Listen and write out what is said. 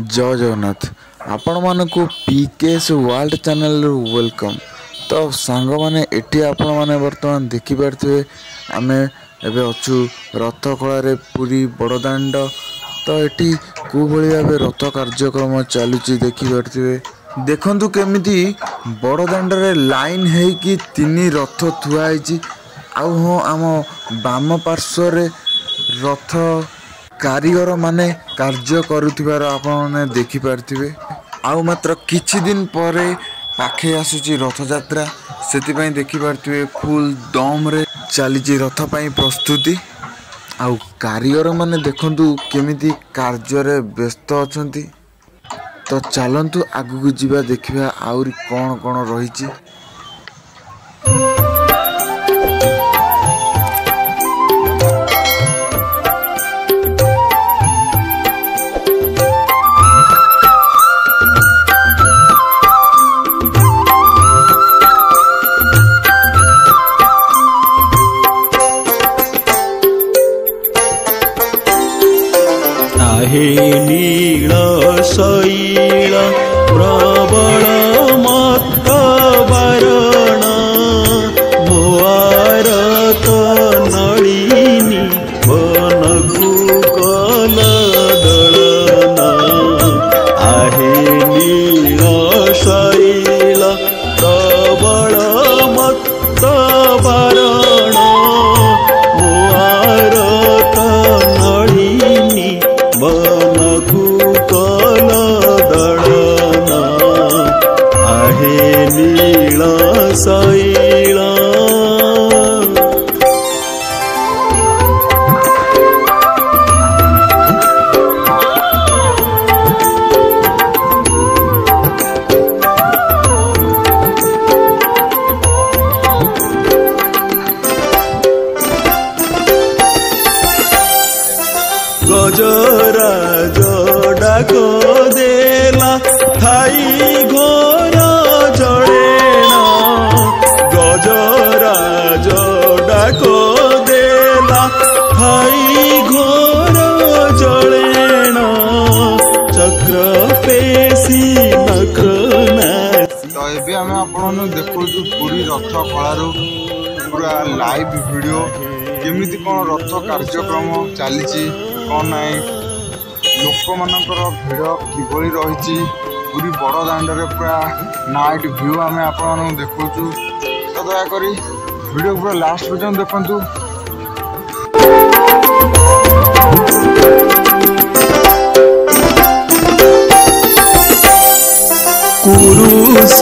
जय जगन्नाथ आपण मानकु PKS world channel welcome. तो सांग माने एटी आपण माने वर्तमान देखि पारथिबे आमे एबे अछु रथ खळारे पूरी बड़दाण्ड। तो एटी को भली भाबे रथ कार्यक्रम चालुची देखि पारथिबे। देखंतु केमिति बड़दाण्ड रे लाइन है कि तीन रथ थुआ हैची। आउ हो आम बाम पार्श्व रे रथ कारीगर माने कार्य करुथिबार आपने देखि पारथिबे। आउ मात्र किछि दिन परे पाखे आसुची रथ यात्रा सेति पई देखि पारथिबे फुल दम रे चलीची रथ पई प्रस्तुति। आउ कारीगर माने देखंतु केमिति कार्य रे व्यस्त अछंती। तो चलंतु आगु जिबा देखिबा आउरी कोन कोन रहिची। हे नील शैल प्रबल मत वरण भुआरत नलिनी वनकु कल दलना। आहे नील शैल प्रबल मत वरण भुआरत नलिनी वनकु कल दलना। आहे नील शैल गजराज डाक देला थाई घोर जड़ेना। गजराज डाक देला थाई घोर जड़ेना। चक्र पेशी नक्रनासी। तो एबे हमें आपण देखु पूरी रथ खळारो पूरा लाइव वीडियो केमिति कोन रथ कार्यक्रम चलीची कौन नाई लोक मानकर भिड़ किभली रही पूरी बड़ दाण्ड रे पूरा नाइट व्यू आम आपण देखु। तो दयाकोरी वीडियो पूरा लास्ट पर्यंत देखंतु। कुरुस